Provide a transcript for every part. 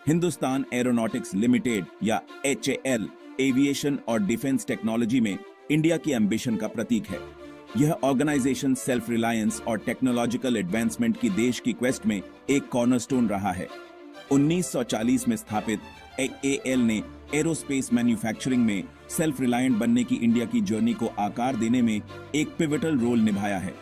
Hindustan aeronautics limited या HAL aviation और defence technology में इंडिया की एम्बिशन का प्रतीक है। यह ऑर्गेनाइजेशन सेल्फ रिलायंस और टेक्नोलॉजिकल एडवांसमेंट की देश की क्वेस्ट में एक कॉर्नरस्टोन रहा है। 1940 में स्थापित HAL ने एरोस्पेस मैन्युफैक्चरिंग में सेल्फ रिलायंट बनने की इंडिया की जर्नी को आकार देने में एक पिवटल रोल निभाया है।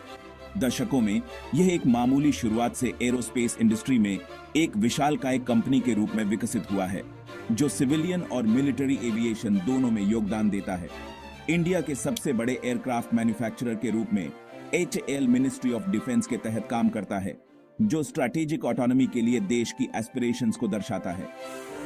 दशकों में यह एक मामूली शुरुआत से एरोस्पेस इंडस्ट्री में एक विशालकाय कंपनी के रूप में विकसित हुआ है, जो सिविलियन और मिलिट्री एविएशन दोनों में योगदान देता है। इंडिया के सबसे बड़े एयरक्राफ्ट मैन्युफैक्चरर के रूप में HAL मिनिस्ट्री ऑफ डिफेंस के तहत काम करता है, जो स्ट्रैटेजिक ऑटोनॉमी के लिए देश की एस्पिरेशंस को दर्शाता है।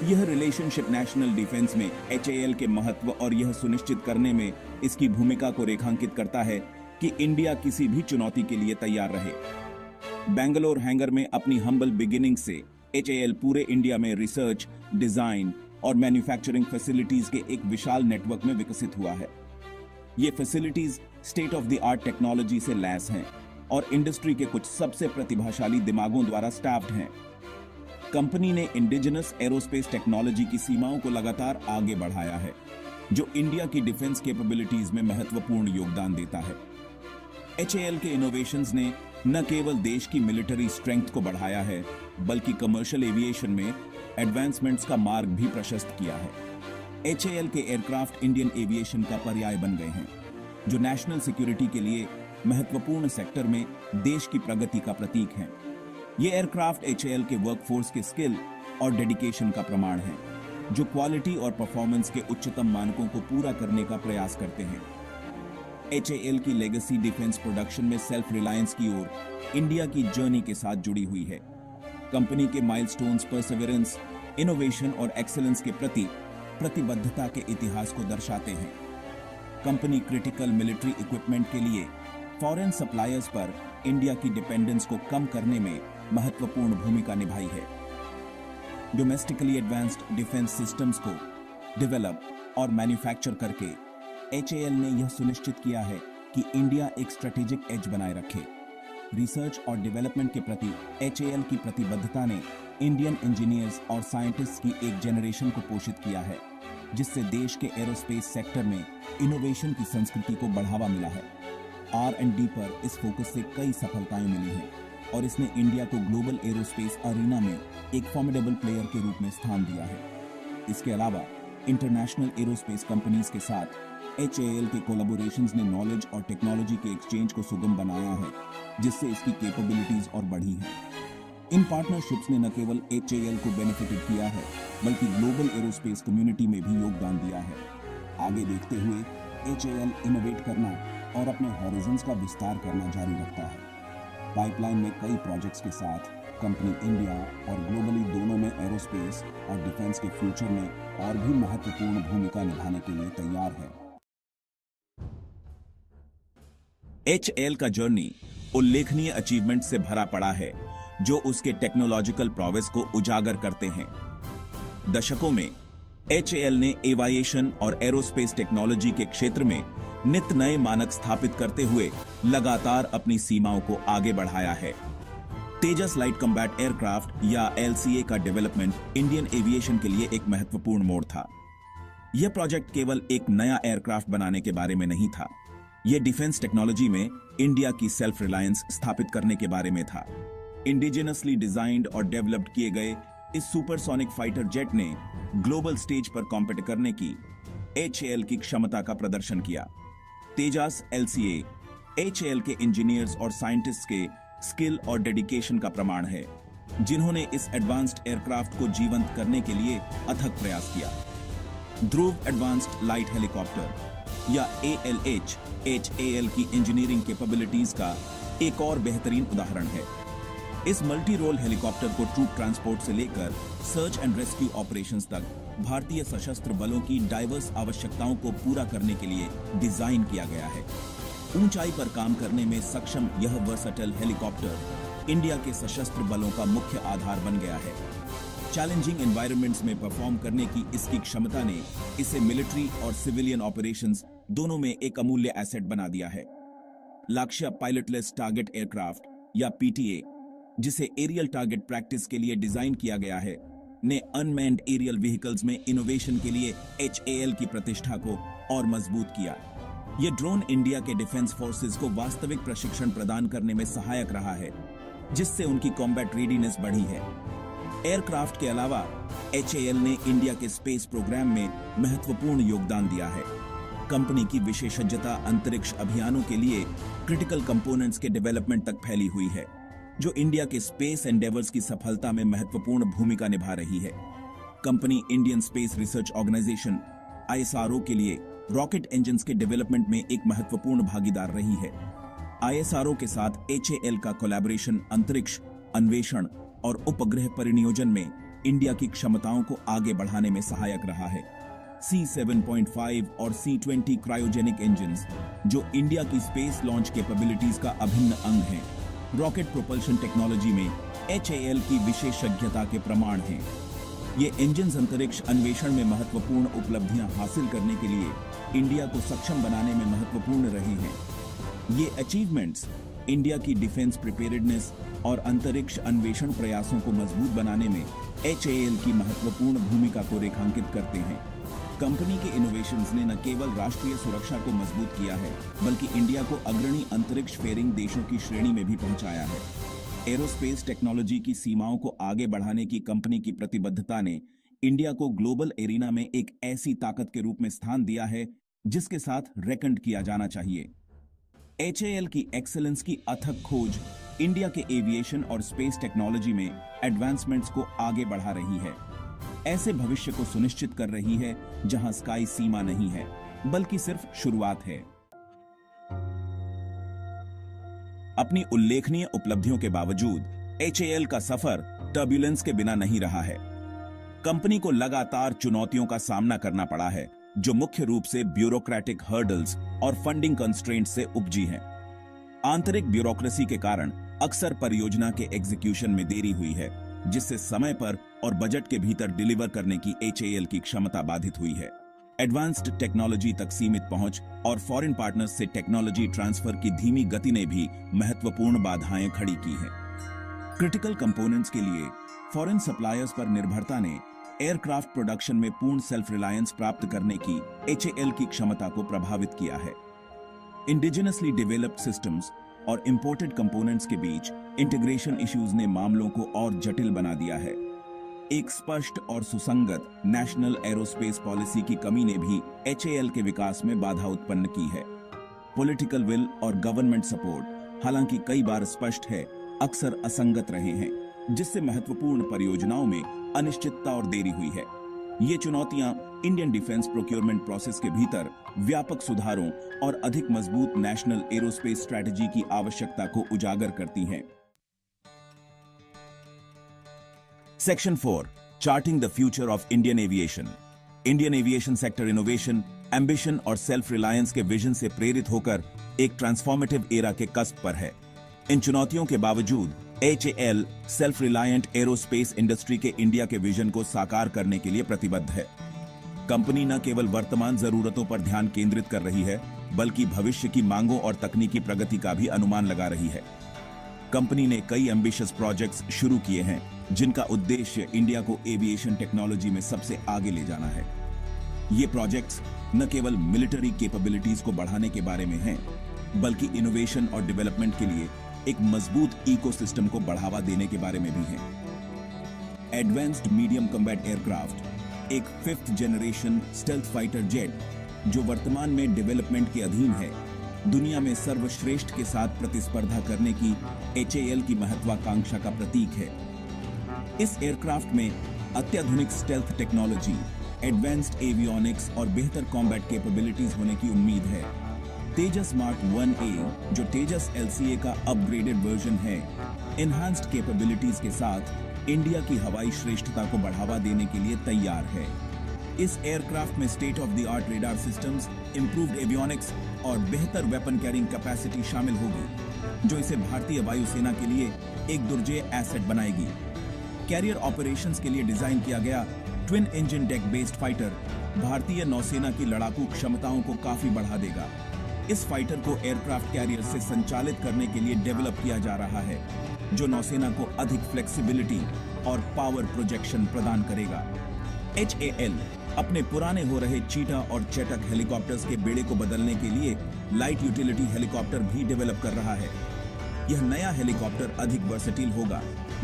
यह रिलेशनशिप नेशनल डिफेंस में HAL के महत्व और यह सुनिश्चित करने में इसकी भूमिका को रेखांकित करता है कि इंडिया किसी भी चुनौती के लिए तैयार रहे। बेंगलोर हैंगर में अपनी हम्बल बिगिनिंग से HAL पूरे इंडिया में रिसर्च, डिजाइन और मैन्युफैक्चरिंग फैसिलिटीज के एक विशाल नेटवर्क में विकसित हुआ है। ये facilities state of the art technology से लैस हैं और इंडस्ट्री के कुछ सबसे प्रतिभाशाली दिमागों द्वारा स्टाफ्ड हैं। कंपनी ने इंडिजिनस एरोस्पेस टेक्नोलॉजी की सीमाओं को लगातार आगे बढ़ाया है, जो इंडिया की डिफेंस कैपेबिलिटीज में महत्वपूर्ण योगदान देता है। HAL के इनोवेशंस ने न केवल देश की मिलिट्री स्ट्रेंथ को बढ़ाया है, बल्कि कमर्शियल एविएशन में एडवांसमेंट्स का मार्ग भी प्रशस्त किया है। HAL के एयरक्राफ्ट इंडियन एविएशन का पर्याय बन गए हैं, जो नेशनल सिक्योरिटी के लिए महत्वपूर्ण सेक्टर में देश की प्रगति का प्रतीक हैं। ये एयरक्राफ्ट HAL के वर्कफोर्स के स्किल और डेडिकेशन का प्रमाण है, जो क्वालिटी और परफॉर्मेंस के उच्चतम मानकों को पूरा करने का प्रयास करते हैं। HAL की लेगेसी डिफेंस प्रोडक्शन में सेल्फ रिलायंस की ओर इंडिया की जर्नी के साथ जुड़ी हुई है। कंपनी के माइलस्टोन्स परसेवरेंस, इनोवेशन और एक्सेलेंस के प्रति प्रतिबद्धता के इतिहास को दर्शाते हैं। कंपनी क्रिटिकल मिलिट्री इक्विपमेंट के लिए फॉरेन सप्लायर्स पर इंडिया की डिपेंडेंस को कम करने में महत्वपूर्ण भूमिका निभाई है। डोमेस्टिकली एडवांस्ड डिफेंस सिस्टम्स को डेवलप और मैन्युफैक्चर करके HAL ने यह सुनिश्चित किया है कि इंडिया एक स्ट्रेटेजिक एज बनाए रखे। रिसर्च और डेवलपमेंट के प्रति HAL की प्रतिबद्धता ने इंडियन इंजीनियर्स और साइंटिस्ट्स की एक जनरेशन को पोषित किया है, जिससे देश के एरोस्पेस सेक्टर में इनोवेशन की संस्कृति को बढ़ावा मिला है। R&D पर इस फोकस से कई सफलताएं मिली हैं और इसने इंडिया को ग्लोबल एरोस्पेस अरीना में एक फॉर्मिडेबल प्लेयर के रूप में स्थान दिया है। इसके अलावा इंटरनेशनल एरोस्पेस कंपनीज के साथ HAL के कोलैबोरेशंस ने नॉलेज और टेक्नोलॉजी के एक्सचेंज को सुगम बनाया है, जिससे इसकी कैपेबिलिटीज और बढ़ी हैं। इन पार्टनरशिप्स ने न केवल HAL को बेनिफिटेड किया है, बल्कि ग्लोबल एरोस्पेस कम्युनिटी में भी योगदान दिया है। आगे देखते हुए HAL इनोवेट करना और अपने हॉरिजन्स का विस्तार करना जारी रखता है। पाइपलाइन में कई प्रोजेक्ट्स के साथ कंपनी इंडिया और ग्लोबली दोनों में एरोस्पेस और डिफेंस के फ्यूचर में और भी महत्वपूर्ण भूमिका निभाने के लिए तैयार है। HAL का जर्नी उल्लेखनीय अचीवमेंट से भरा पड़ा है, जो उसके टेक्नोलॉजिकल प्रोग्रेस को उजागर करते हैं। दशकों में HAL ने एविएशन और एरोस्पेस टेक्नोलॉजी के क्षेत्र में नित नए मानक स्थापित करते हुए लगातार अपनी सीमाओं को आगे बढ़ाया है। तेजस लाइट कॉम्बैट एयरक्राफ्ट या LCA का डेवलपमेंट इंडियन एविएशन के लिए एक महत्वपूर्ण मोड़ था। यह प्रोजेक्ट केवल एक नया एयरक्राफ्ट बनाने के बारे में नहीं था, यह डिफेंस टेक्नोलॉजी में इंडिया की सेल्फ रिलायंस स्थापित करने के बारे में था। इंडिजिनसली डिजाइंड और डेवलप्ड किए गए इस सुपरसोनिक फाइटर जेट ने ग्लोबल स्टेज पर कॉम्पीट करने की HAL की क्षमता का प्रदर्शन किया। तेजस LCA HAL के इंजीनियर्स और साइंटिस्ट्स के स्किल और डेडिकेशन का प्रमाण है, जिन्होंने इस एडवांस्ड एयरक्राफ्ट को जीवंत करने के लिए अथक प्रयास किया। ध्रुव एडवांस्ड लाइट हेलीकॉप्टर या ALH HAL की इंजीनियरिंग कैपेबिलिटीज का एक और बेहतरीन उदाहरण है। इस मल्टी रोल हेलीकॉप्टर को ट्रूप ट्रांसपोर्ट से लेकर सर्च एंड रेस्क्यू ऑपरेशंस तक भारतीय सशस्त्र बलों की डाइवर्स आवश्यकताओं को पूरा करने के लिए डिजाइन किया गया है। ऊंचाई पर काम करने में सक्षम यह वर्सेटाइल हेलीकॉप्टर इंडिया के सशस्त्र बलों का मुख्य आधार बन गया है। चैलेंजिंग एनवायरनमेंट्स में परफॉर्म करने की इसकी क्षमता ने इसे मिलिट्री और सिविलियन ऑपरेशंस दोनों में एक अमूल्य एसेट बना दिया है। लक्ष्य पायलटलेस टारगेट एयरक्राफ्ट या PTA, जिसे एरियल टारगेट प्रैक्टिस के लिए डिजाइन किया गया है, ने अनमैन्ड एरियल व्हीकल्स में इनोवेशन के लिए HAL की प्रतिष्ठा को और मजबूत किया। यह ड्रोन इंडिया के डिफेंस फोर्सेस को वास्तविक प्रशिक्षण प्रदान करने में सहायक रहा है, जिससे उनकी कॉम्बैट रेडीनेस बढ़ी है। एयरक्राफ्ट के अलावा HAL ने इंडिया के स्पेस प्रोग्राम में महत्वपूर्ण योगदान दिया है। कंपनी की विशेषज्ञता अंतरिक्ष अभियानों के लिए क्रिटिकल कंपोनेंट्स के डेवलपमेंट तक फैली हुई है, जो इंडिया के स्पेस एंडेवर्स की सफलता में महत्वपूर्ण भूमिका निभा रही है। Company Indian Space Research Organisation ISRO के लिए रॉकेट इंजन्स के डेवलपमेंट में एक महत्वपूर्ण भागीदार रही है। ISRO के साथ HAL का कोलैबोरेशन अंतरिक्ष अन्वेषण और उपग्रह परिनियोजन में इंडिया की क्षमताओं को आगे बढ़ाने में सहायक रहा है। C7.5 और C20 क्रायोजेनिक इंजन्स, जो इंडिया की स्पेस लॉन्च कैपेबिलिटीज का अभिन्न अंग हैं, रॉकेट प्रोपल्शन टेक्नोलॉजी में HAL की विशेषज्ञता के प्रमाण हैं। ये इंजन्स अंतरिक्ष अन्वेषण में महत्वपूर्ण उपलब्धियां हासिल करने के लिए इंडिया को सक्षम बनाने में महत्वपूर्ण रहे हैं। ये अचीवमेंट्स इंडिया की डिफेंस प्रिपेयर्डनेस और अंतरिक्ष अन्वेषण प्रयासों को मजबूत बनाने में HAL की महत्वपूर्ण भूमिका को रेखांकित करते हैं। कंपनी के इनोवेशंस ने न केवल राष्ट्रीय सुरक्षा को मजबूत किया है, बल्कि इंडिया को अग्रणी अंतरिक्ष फेयरिंग देशों की श्रेणी में भी पहुंचाया है। एरोस्पेस टेक्नोलॉजी की सीमाओं को आगे बढ़ाने की कंपनी की प्रतिबद्धता ने इंडिया को ग्लोबल एरिना में एक ऐसी ताकत के रूप में स्थान दिया है जिसके साथ रेकन किया जाना चाहिए। HAL की एक्सेलेंस की अथक खोज इंडिया के एविएशन और स्पेस टेक्नोलॉजी में एडवांसमेंट्स को आगे बढ़ा रही है, ऐसे भविष्य को सुनिश्चित कर रही है जहां स्काई सीमा नहीं है, बल्कि सिर्फ शुरुआत है। अपनी उल्लेखनीय उपलब्धियों के बावजूद HAL का सफर टर्ब्यूलेंस के बिना नहीं रहा है। कंपनी को लगातार चुनौतियों का सामना करना पड़ा है, जो मुख्य रूप से ब्यूरोक्रेटिक हर्डल्स और फंडिंग कंस्ट्रेंट से उपजी हैं। आंतरिक ब्यूरोक्रेसी के कारण अक्सर परियोजना के एग्जीक्यूशन में देरी हुई है, जिससे समय पर और बजट के भीतर डिलीवर करने की HAL की क्षमता बाधित हुई है। एडवांस्ड टेक्नोलॉजी तक सीमित पहुंच और फॉरेन पार्टनर्स से टेक्नोलॉजी ट्रांसफर की धीमी गति ने भी महत्वपूर्ण बाधाएं खड़ी की हैं। क्रिटिकल कंपोनेंट्स के लिए फॉरेन सप्लायर्स पर निर्भरता ने एयरक्राफ्ट प्रोडक्शन में पूर्ण सेल्फ रिलायंस प्राप्त करने की HAL की क्षमता को प्रभावित किया है। इंडिजिनसली डेवलप्ड सिस्टम्स और इंपोर्टेड कंपोनेंट्स के बीच इंटीग्रेशन इश्यूज ने मामलों को और जटिल बना दिया है। एक स्पष्ट और सुसंगत नेशनल एरोस्पेस पॉलिसी की कमी ने भी HAL के विकास में बाधा उत्पन्न की है। पॉलिटिकल विल और गवर्नमेंट सपोर्ट, हालांकि कई बार स्पष्ट है, अक्सर असंगत रहे हैं, जिससे महत्वपूर्ण परियोजनाओं में अनिश्चितता और देरी हुई है। ये चुनौतियां इंडियन डिफेंस प्रोक्योरमेंट प्रोसेस के भीतर व्यापक सुधारों और अधिक मजबूत नेशनल एरोस्पेस स्ट्रेटजी की आवश्यकता को उजागर करती हैं। Section 4, charting the future of Indian aviation. Indian aviation sector innovation, ambition और सेल्फ रिलायंस के विजन से प्रेरित होकर एक ट्रांसफॉर्मेटिव एरा के कस्प पर है। इन चुनौतियों के बावजूद HAL self reliant aerospace industry के इंडिया के विजन को साकार करने के लिए प्रतिबद्ध है। कंपनी न केवल वर्तमान जरूरतों पर ध्यान केंद्रित कर रही है, बल्कि भविष्य की मांगों और तकनीकी प्रगति का भी अनुमान लगा रही है। कंपनी ने कई एम्बिशियस प्रोजेक्ट्स शुरू किए हैं, जिनका उद्देश्य इंडिया को एविएशन टेक्नोलॉजी में सबसे आगे ले जाना है। ये प्रोजेक्ट्स न केवल मिलिट्री कैपेबिलिटीज को बढ़ाने के बारे में हैं, बल्कि इनोवेशन और डेवलपमेंट के लिए एक मजबूत इकोसिस्टम को बढ़ावा देने के बारे में भी है। एडवांस्ड मीडियम कॉम्बैट एयरक्राफ्ट, एक 5th generation stealth fighter jet, जो वर्तमान में डेवलपमेंट के अधीन है, दुनिया में सर्वश्रेष्ठ के साथ प्रतिस्पर्धा करने की HAL की महत्वाकांक्षा का प्रतीक है। इस एयरक्राफ्ट में अत्याधुनिक स्टेल्थ टेक्नोलॉजी, एडवांस्ड एवियोनिक्स और बेहतर कॉम्बैट कैपेबिलिटीज होने की उम्मीद है। तेजस मार्क 1A, जो तेजस LCA का अपग्रेडेड वर्जन है, एनहांस्ड कैपेबिलिटीज के साथ इंडिया की हवाई श्रेष्ठता को बढ़ावा देने के लिए तैयार है। इस एयरक्राफ्ट में state of the art radar systems, improved avionics और बेहतर वेपन कैरिंग कैपेसिटी शामिल होगी, जो इसे भारतीय वायुसेना के लिए एक दुर्जेय एसेट बनाएगी। कैरियर ऑपरेशंस के लिए डिजाइन किया गया twin engine deck based fighter भारतीय नौसेना की लड़ाकू क्षमताओं को काफी बढ़ा देगा। इस फाइटर को एयरक्राफ्ट कैरियर से संचालित करने के लिए डेवलप किया जा रहा है, जो नौसेना को अधिक फ्लेक्सिबिलिटी और पावर प्रोजेक्शन प्रदान करेगा। HAL अपने पुराने हो रहे चीटा और चेटक हेलीकॉप्टर्स के बेड़े को बदलने के लिए लाइट यूटिलिटी हेलीकॉप्टर भी डेवलप कर रहा है। यह नया हेलीकॉप्टर अधिक वर्सेटाइल होगा,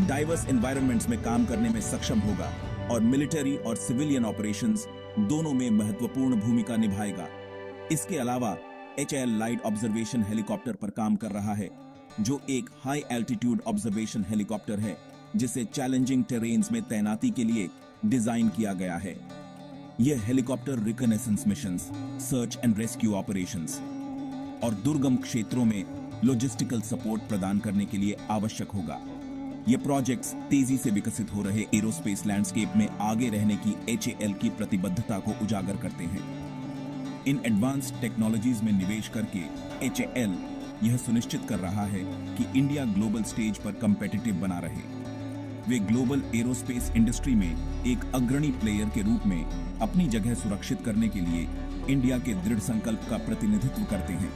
डाइवर्स एनवायरनमेंट्स में काम करने में सक्षम होगा और मिलिट्री और सिविलियन ऑपरेशंस दोनों में महत्वपूर्ण भूमिका निभाएगा। इसके अलावा HAL लाइट ऑब्जर्वेशन हेलीकॉप्टर पर काम कर रहा है, जो एक हाई एल्टीट्यूड ऑब्जर्वेशन हेलीकॉप्टर है जिसे चैलेंजिंग टेरेन्स में तैनाती के लिए डिजाइन किया गया है। यह helicopter reconnaissance missions, search and rescue operations और दुर्गम क्षेत्रों में लॉजिस्टिकल सपोर्ट प्रदान करने के लिए आवश्यक होगा। ये प्रोजेक्ट्स तेजी से विकसित हो रहे एरोस्पेस लैंडस्केप में आगे रहने की HAL की प्रतिबद्धता को उजागर करते हैं। इन एडवांस्ड टेक्नोलॉजीज में निवेश करके HAL यह सुनिश्चित कर रहा है कि इंडिया ग्लोबल स्टेज पर कंपेटिटिव बना रहे। वे ग्लोबल एरोस्पेस इंडस्ट्री में एक अग्रणी प्लेयर के रूप में अपनी जगह सुरक्षित करने के लिए इंडिया के दृढ़ संकल्प का प्रतिनिधित्व करते हैं।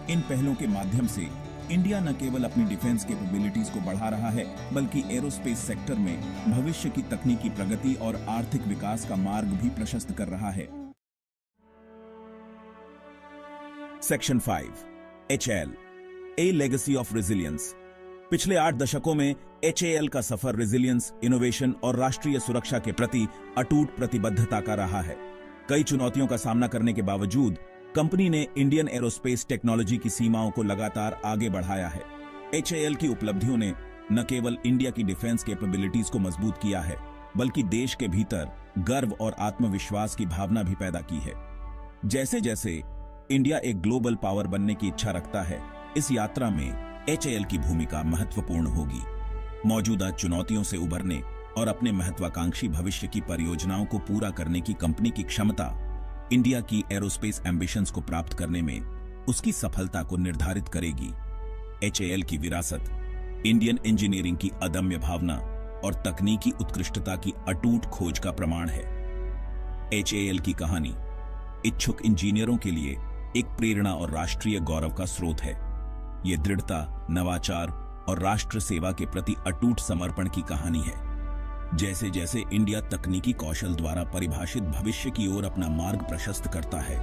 इन पहलों के माध्यम से इंडिया न केवल अपनी डिफेंस कैपेबिलिटीज को बढ़ा रहा है, बल्कि एरोस्पेस सेक्टर में भविष्य की तकनीकी प्रगति और आर्थिक विकास का मार्ग भी प्रशस्त कर रहा है। Section 5 HAL A legacy of resilience. पिछले 8 दशकों में HAL का सफर रेजिलियंस, इनोवेशन और राष्ट्रीय सुरक्षा के प्रति अटूट प्रतिबद्धता का रहा है। कई चुनौतियों का सामना करने के बावजूद कंपनी ने इंडियन एरोस्पेस टेक्नोलॉजी की सीमाओं को लगातार आगे बढ़ाया है। HAL की उपलब्धियों ने न केवल इंडिया की डिफेंस कैपेबिलिटीज को मजबूत किया है, बल्कि देश के भीतर गर्व और आत्मविश्वास की भावना भी पैदा की है। जैसे जैसे इंडिया एक ग्लोबल पावर बनने की इच्छा रखता है, इस यात्रा में HAL की भूमिका महत्वपूर्ण होगी। मौजूदा चुनौतियों से उबरने और अपने महत्वाकांक्षी भविष्य की परियोजनाओं को पूरा करने की कंपनी की क्षमता इंडिया की एरोस्पेस एम्बिशंस को प्राप्त करने में उसकी सफलता को निर्धारित करेगी। HAL की विरासत इंडियन इंजीनियरिंग की अदम्य भावना और तकनीकी उत्कृष्टता की अटूट खोज का प्रमाण है। HAL की कहानी इच्छुक इंजीनियरों के लिए एक प्रेरणा और राष्ट्रीय गौरव का स्रोत है। यह दृढ़ता, नवाचार और राष्ट्र सेवा के प्रति अटूट समर्पण की कहानी है। जैसे जैसे इंडिया तकनीकी कौशल द्वारा परिभाषित भविष्य की ओर अपना मार्ग प्रशस्त करता है,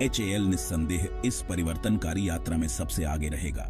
HAL निस्संदेह इस परिवर्तनकारी यात्रा में सबसे आगे रहेगा।